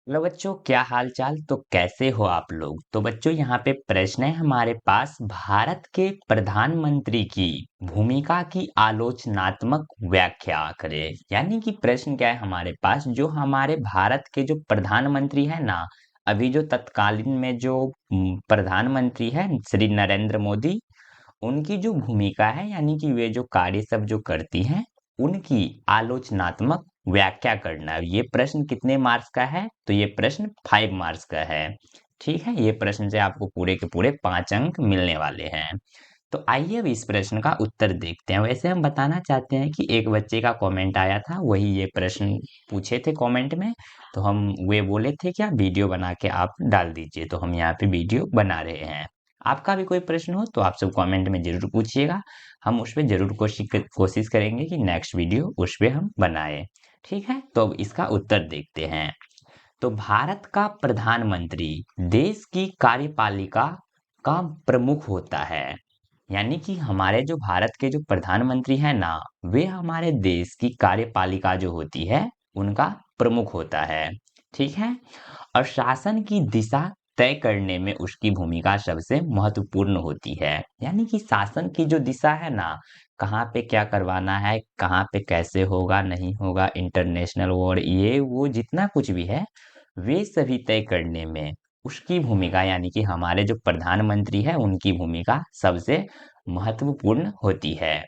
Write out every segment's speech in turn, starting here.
Hello बच्चों, क्या हाल चाल। तो कैसे हो आप लोग। तो बच्चों, यहाँ पे प्रश्न है हमारे पास, भारत के प्रधानमंत्री की भूमिका की आलोचनात्मक व्याख्या करें। यानी कि प्रश्न क्या है हमारे पास, जो हमारे भारत के जो प्रधानमंत्री है ना, अभी जो तत्कालीन में जो प्रधानमंत्री है श्री नरेंद्र मोदी, उनकी जो भूमिका है यानी कि वे जो कार्य सब जो करती हैं, उनकी आलोचनात्मक व्याख्या करना। ये प्रश्न कितने मार्क्स का है? तो ये प्रश्न 5 मार्क्स का है। ठीक है, ये प्रश्न से आपको पूरे के पूरे 5 अंक मिलने वाले हैं। तो आइए अब इस प्रश्न का उत्तर देखते हैं। वैसे हम बताना चाहते हैं कि एक बच्चे का कमेंट आया था, वही ये प्रश्न पूछे थे कमेंट में। तो हम वे बोले थे कि आप वीडियो बना के आप डाल दीजिए, तो हम यहाँ पे वीडियो बना रहे हैं। आपका भी कोई प्रश्न हो तो आप सब कमेंट में जरूर पूछिएगा। हम उस पे जरूर कोशिश करेंगे कि नेक्स्ट वीडियो उस पे हम बनाए। ठीक है, तो अब इसका उत्तर देखते हैं। तो भारत का प्रधानमंत्री देश की कार्यपालिका का प्रमुख होता है। यानी कि हमारे जो भारत के जो प्रधानमंत्री हैं ना, वे हमारे देश की कार्यपालिका जो होती है, उनका प्रमुख होता है। ठीक है, और शासन की दिशा तय करने में उसकी भूमिका सबसे महत्वपूर्ण होती है। यानी कि शासन की जो दिशा है ना, कहाँ पे क्या करवाना है, कहाँ पे कैसे होगा नहीं होगा, इंटरनेशनल वॉर, ये वो जितना कुछ भी है, वे सभी तय करने में उसकी भूमिका यानी कि हमारे जो प्रधानमंत्री है उनकी भूमिका सबसे महत्वपूर्ण होती है।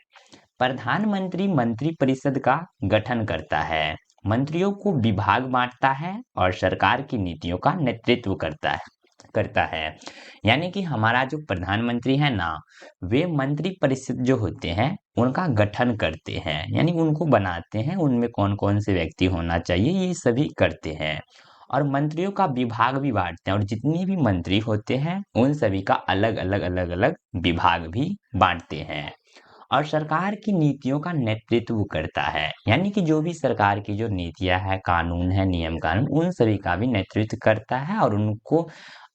प्रधानमंत्री मंत्रिपरिषद का गठन करता है, मंत्रियों को विभाग बांटता है और सरकार की नीतियों का नेतृत्व करता है। यानी कि हमारा जो प्रधानमंत्री है ना, वे मंत्री परिषद जो होते हैं उनका गठन करते हैं, यानी उनको बनाते हैं, उनमें कौन कौन से व्यक्ति होना चाहिए ये सभी करते हैं। और मंत्रियों का विभाग भी बांटते हैं, और जितने भी मंत्री होते हैं उन सभी का अलग अलग अलग अलग विभाग भी बांटते हैं। और सरकार की नीतियों का नेतृत्व करता है, यानी कि जो भी सरकार की जो नीतियां है, कानून है, नियम कानून, उन सभी का भी नेतृत्व करता है। और उनको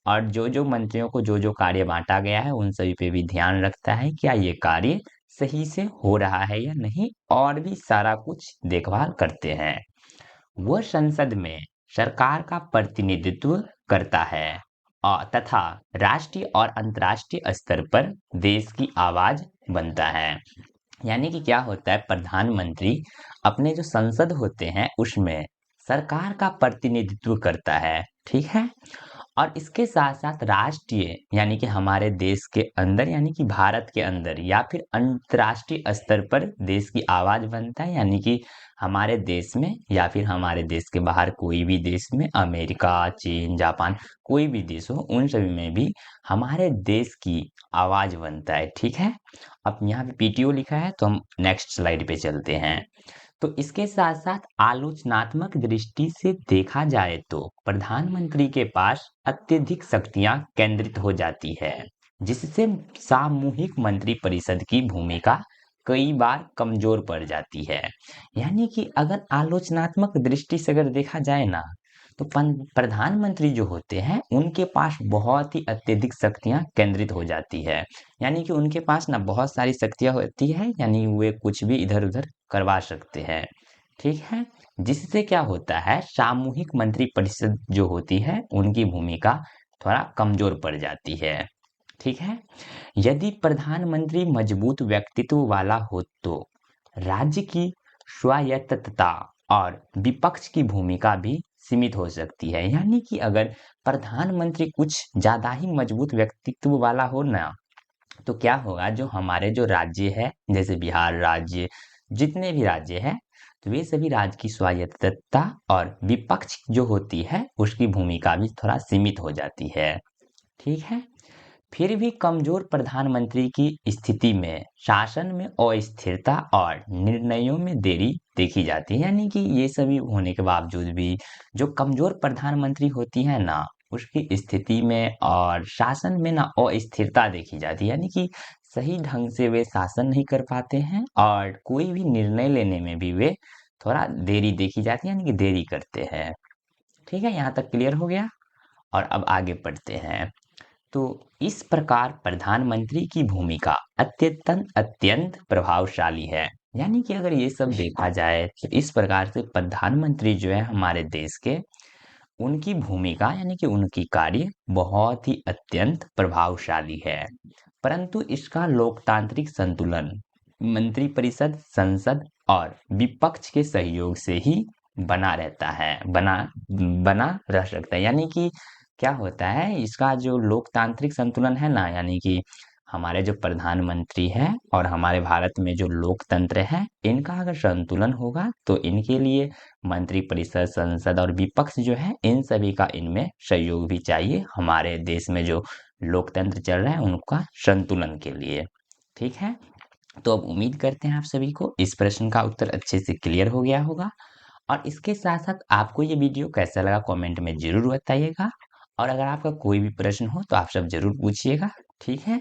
और जो जो मंत्रियों को जो जो कार्य बांटा गया है उन सभी पे भी ध्यान रखता है, क्या ये कार्य सही से हो रहा है या नहीं, और भी सारा कुछ देखभाल करते हैं। वह संसद में सरकार का प्रतिनिधित्व करता है और तथा राष्ट्रीय और अंतर्राष्ट्रीय स्तर पर देश की आवाज बनता है। यानी कि क्या होता है, प्रधानमंत्री अपने जो संसद होते हैं उसमें सरकार का प्रतिनिधित्व करता है। ठीक है, और इसके साथ साथ राष्ट्रीय यानी कि हमारे देश के अंदर यानी कि भारत के अंदर या फिर अंतर्राष्ट्रीय स्तर पर देश की आवाज बनता है। यानी कि हमारे देश में या फिर हमारे देश के बाहर कोई भी देश में, अमेरिका, चीन, जापान, कोई भी देश हो, उन सभी में भी हमारे देश की आवाज बनता है। ठीक है, अब यहाँ पे पीटीओ लिखा है तो हम नेक्स्ट स्लाइड पे चलते हैं। तो इसके साथ साथ आलोचनात्मक दृष्टि से देखा जाए तो प्रधानमंत्री के पास अत्यधिक शक्तियां केंद्रित हो जाती है, जिससे सामूहिक मंत्री परिषद की भूमिका कई बार कमजोर पड़ जाती है। यानी कि अगर आलोचनात्मक दृष्टि से अगर देखा जाए ना, तो प्रधानमंत्री जो होते हैं उनके पास बहुत ही अत्यधिक शक्तियां केंद्रित हो जाती है। यानी कि उनके पास ना बहुत सारी शक्तियां होती है, यानी वे कुछ भी इधर उधर करवा सकते हैं। ठीक है, जिससे क्या होता है, सामूहिक मंत्री परिषद जो होती है उनकी भूमिका थोड़ा कमजोर पड़ जाती है। ठीक है, यदि प्रधानमंत्री मजबूत व्यक्तित्व वाला हो तो राज्य की स्वायत्तता और विपक्ष की भूमिका भी सीमित हो सकती है। यानी कि अगर प्रधानमंत्री कुछ ज्यादा ही मजबूत व्यक्तित्व वाला हो ना, तो क्या होगा, जो हमारे जो राज्य है, जैसे बिहार राज्य, जितने भी राज्य हैं, तो वे सभी राज्य की स्वायत्तता और विपक्ष जो होती है उसकी भूमिका भी थोड़ा सीमित हो जाती है। ठीक है, फिर भी कमजोर प्रधानमंत्री की स्थिति में शासन में अस्थिरता और निर्णयों में देरी देखी जाती है। यानी कि ये सभी होने के बावजूद भी जो कमजोर प्रधानमंत्री होती है ना, उसकी स्थिति में और शासन में ना अस्थिरता देखी जाती है। यानी कि सही ढंग से वे शासन नहीं कर पाते हैं, और कोई भी निर्णय लेने में भी वे थोड़ा देरी देखी जाती है, यानी कि देरी करते हैं। ठीक है, यहाँ तक क्लियर हो गया। और अब आगे बढ़ते हैं। तो इस प्रकार प्रधानमंत्री की भूमिका अत्यंत अत्यंत प्रभावशाली है। यानी कि अगर ये सब देखा जाए तो इस प्रकार से प्रधानमंत्री जो है हमारे देश के, उनकी भूमिका यानी कि उनकी कार्य बहुत ही अत्यंत प्रभावशाली है, परंतु इसका लोकतांत्रिक संतुलन मंत्रिपरिषद, संसद और विपक्ष के सहयोग से ही बना रहता है, बना रह सकता है। यानी कि क्या होता है, इसका जो लोकतांत्रिक संतुलन है ना, यानी कि हमारे जो प्रधानमंत्री है और हमारे भारत में जो लोकतंत्र है, इनका अगर संतुलन होगा तो इनके लिए मंत्रिपरिषद, संसद और विपक्ष जो है, इन सभी का इनमें सहयोग भी चाहिए हमारे देश में जो लोकतंत्र चल रहा है उनका संतुलन के लिए। ठीक है, तो अब उम्मीद करते हैं आप सभी को इस प्रश्न का उत्तर अच्छे से क्लियर हो गया होगा। और इसके साथ साथ आपको ये वीडियो कैसा लगा कमेंट में ज़रूर बताइएगा। और अगर आपका कोई भी प्रश्न हो तो आप सब ज़रूर पूछिएगा, ठीक है?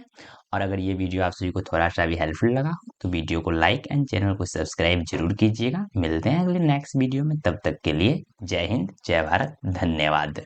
और अगर ये वीडियो आप सभी को थोड़ा-सा भी हेल्पफुल लगा हो तो वीडियो को लाइक एंड चैनल को सब्सक्राइब ज़रूर कीजिएगा। मिलते हैं अगले नेक्स्ट वीडियो में, तब तक के लिए जय हिंद, जय भारत, धन्यवाद।